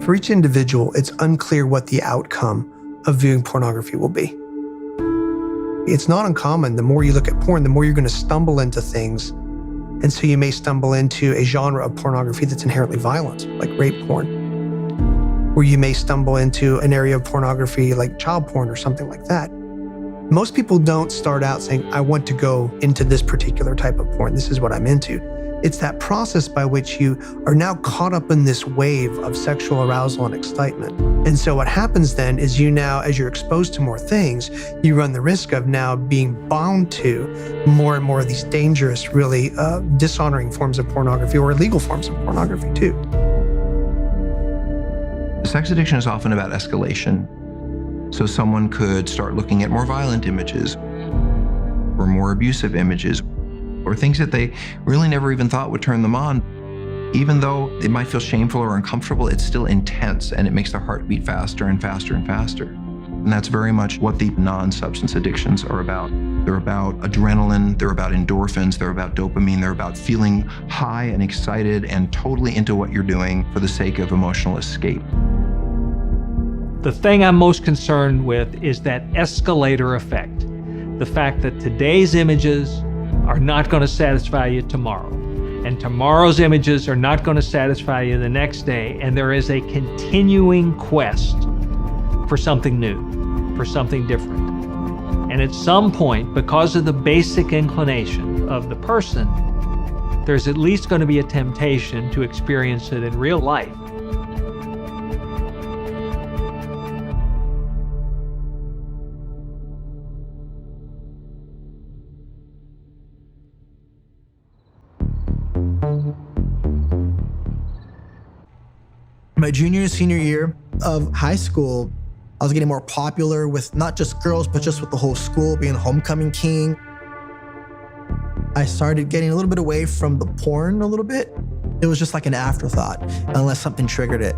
For each individual, it's unclear what the outcome of viewing pornography will be. It's not uncommon. The more you look at porn, the more you're going to stumble into things. And so you may stumble into a genre of pornography that's inherently violent, like rape porn. Or you may stumble into an area of pornography like child porn or something like that. Most people don't start out saying, I want to go into this particular type of porn. This is what I'm into. It's that process by which you are now caught up in this wave of sexual arousal and excitement. And so what happens then is you now, as you're exposed to more things, you run the risk of now being bound to more and more of these dangerous, really dishonoring forms of pornography or illegal forms of pornography too. Sex addiction is often about escalation. So someone could start looking at more violent images or more abusive images or things that they really never even thought would turn them on. Even though it might feel shameful or uncomfortable, it's still intense and it makes their heart beat faster and faster and faster. And that's very much what the non-substance addictions are about. They're about adrenaline, they're about endorphins, they're about dopamine, they're about feeling high and excited and totally into what you're doing for the sake of emotional escape. The thing I'm most concerned with is that escalator effect. The fact that today's images are not going to satisfy you tomorrow, and tomorrow's images are not going to satisfy you the next day, and there is a continuing quest for something new, for something different. And at some point, because of the basic inclination of the person, there's at least going to be a temptation to experience it in real life. My junior and senior year of high school, I was getting more popular with not just girls, but just with the whole school, being the homecoming king. I started getting a little bit away from the porn a little bit. It was just like an afterthought, unless something triggered it.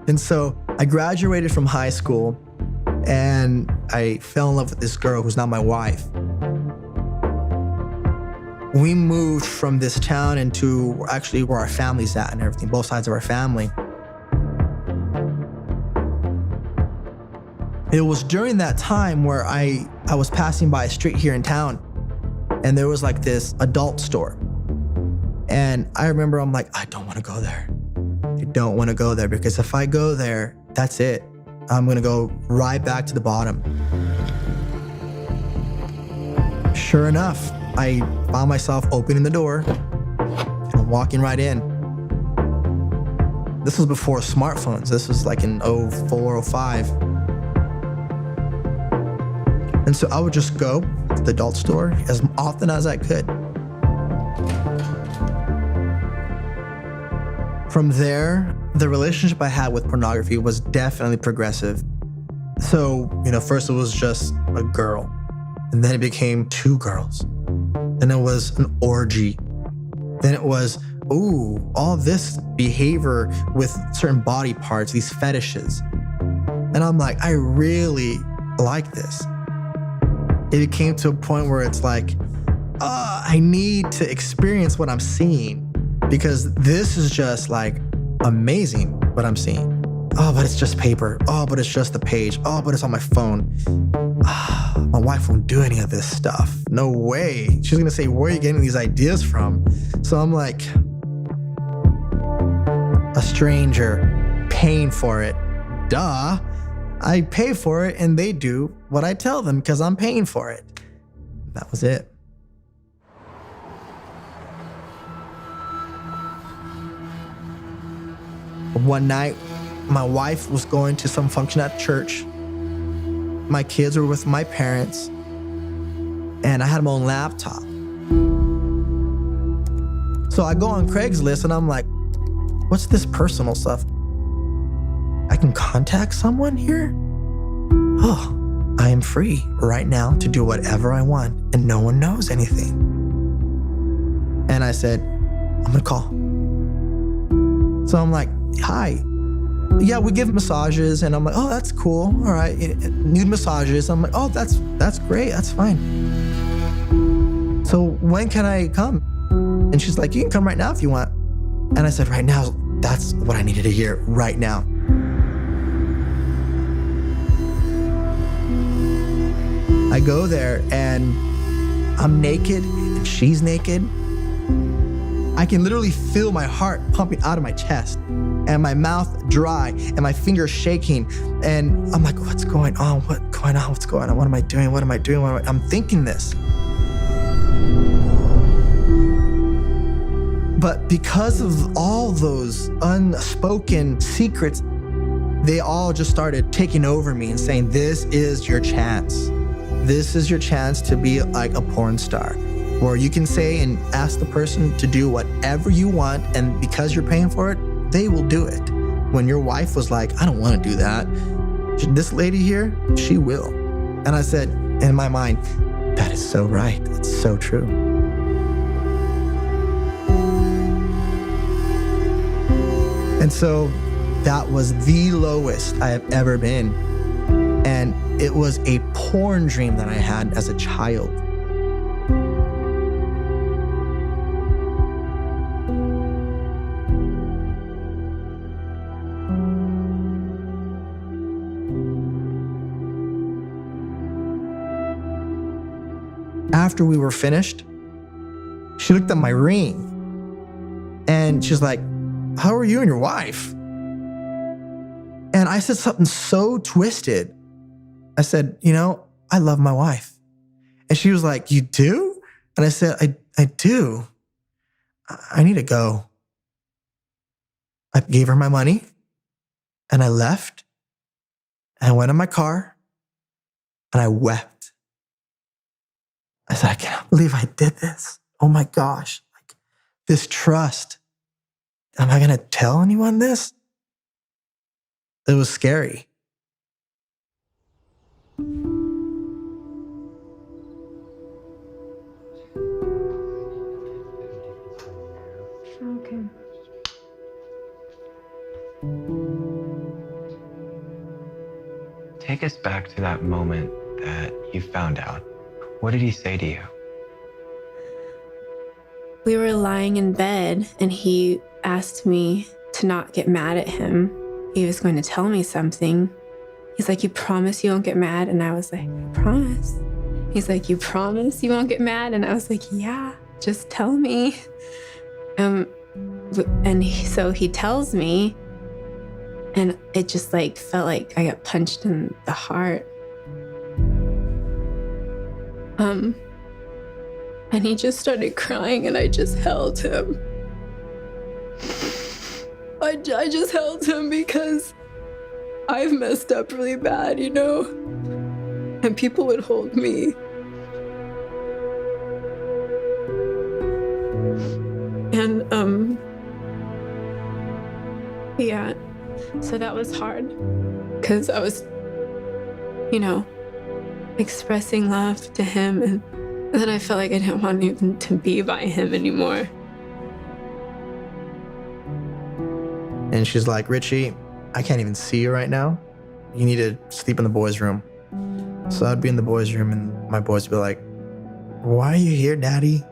And so I graduated from high school and I fell in love with this girl who's now my wife. We moved from this town into actually where our family's at and everything, both sides of our family. It was during that time where I was passing by a street here in town and there was like this adult store. And I remember I'm like, I don't want to go there. I don't want to go there because if I go there, that's it. I'm going to go right back to the bottom. Sure enough, I found myself opening the door and walking right in. This was before smartphones. This was like in 04, 05. And so I would just go to the adult store as often as I could. From there, the relationship I had with pornography was definitely progressive. So, first it was just a girl, and then it became two girls. Then it was an orgy. Then it was, all this behavior with certain body parts, these fetishes. And I'm like, I really like this. It came to a point where it's like, I need to experience what I'm seeing because this is just like amazing what I'm seeing. Oh, but it's just paper. Oh, but it's just a page. Oh, but it's on my phone. My wife won't do any of this stuff. No way. She's gonna say, where are you getting these ideas from? So I'm like, a stranger paying for it. Duh. I pay for it and they do what I tell them because I'm paying for it. That was it. One night, my wife was going to some function at church. My kids were with my parents, and I had my own laptop. So I go on Craigslist and I'm like, what's this personal stuff? I can contact someone here? Oh, I am free right now to do whatever I want and no one knows anything. And I said, I'm gonna call. So I'm like, hi. Yeah, we give massages. And I'm like, oh, that's cool. All right, nude massages. I'm like, oh, that's great, that's fine. So when can I come? And she's like, you can come right now if you want. And I said, right now that's what I needed to hear right now. I go there and I'm naked and she's naked. I can literally feel my heart pumping out of my chest and my mouth dry and my fingers shaking. And I'm like, what's going on? What's going on? What's going on? What am I doing? What am I doing? I'm thinking this. But because of all those unspoken secrets, they all just started taking over me and saying, this is your chance. This is your chance to be like a porn star, where you can say and ask the person to do whatever you want, and because you're paying for it, they will do it. When your wife was like, I don't want to do that, this lady here, she will. And I said in my mind, that is so right. It's so true. And so that was the lowest I have ever been. And it was a porn dream that I had as a child. After we were finished, she looked at my ring and she's like, how are you and your wife? And I said something so twisted. I said, I love my wife. And she was like, you do? And I said, I do. I need to go. I gave her my money and I left and I went in my car and I wept. I said, I can't believe I did this. Oh my gosh, like this trust. Am I gonna tell anyone this? It was scary. Okay. Take us back to that moment that you found out. What did he say to you? We were lying in bed and he asked me to not get mad at him. He was going to tell me something. He's like, you promise you won't get mad? And I was like, I promise. He's like, you promise you won't get mad? And I was like, yeah, just tell me. So he tells me, and it just felt like I got punched in the heart. And he just started crying and I just held him. I just held him because I've messed up really bad, and people would hold me. And, yeah, so that was hard because I was, expressing love to him, and then I felt like I didn't want even to be by him anymore. And she's like, Richie, I can't even see you right now. You need to sleep in the boys' room. So I'd be in the boys' room and my boys would be like, why are you here, Daddy?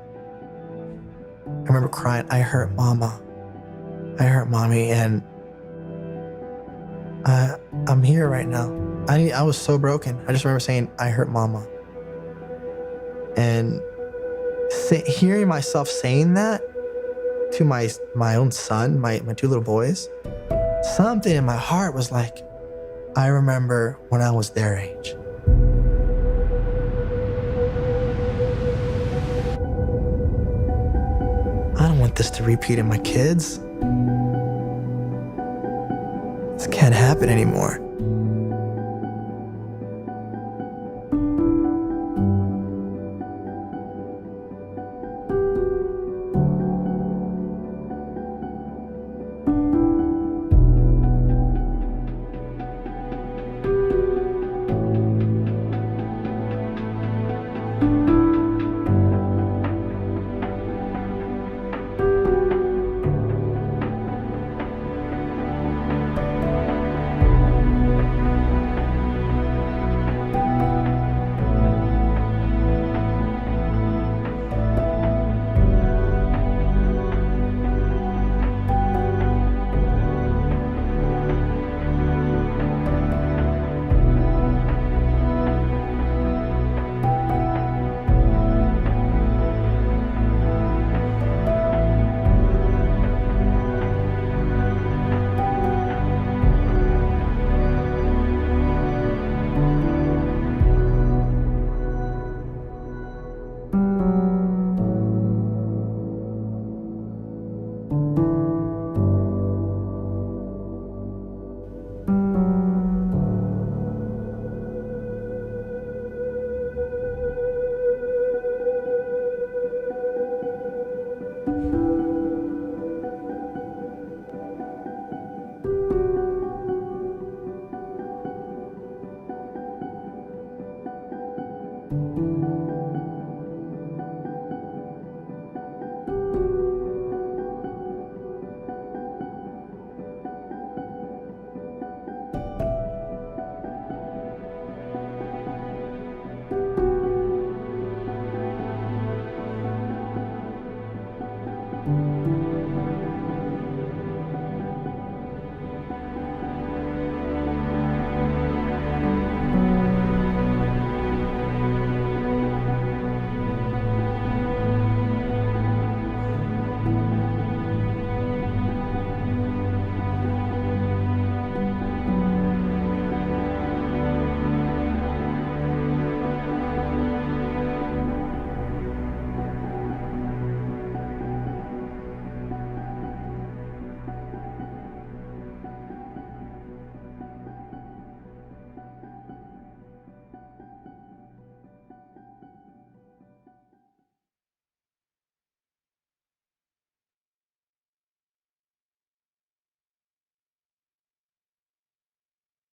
I remember crying, I hurt Mama. I hurt Mommy, and I'm here right now. I was so broken. I just remember saying, I hurt Mama. And hearing myself saying that to my own son, my two little boys, something in my heart was like, I remember when I was their age. I don't want this to repeat in my kids. This can't happen anymore.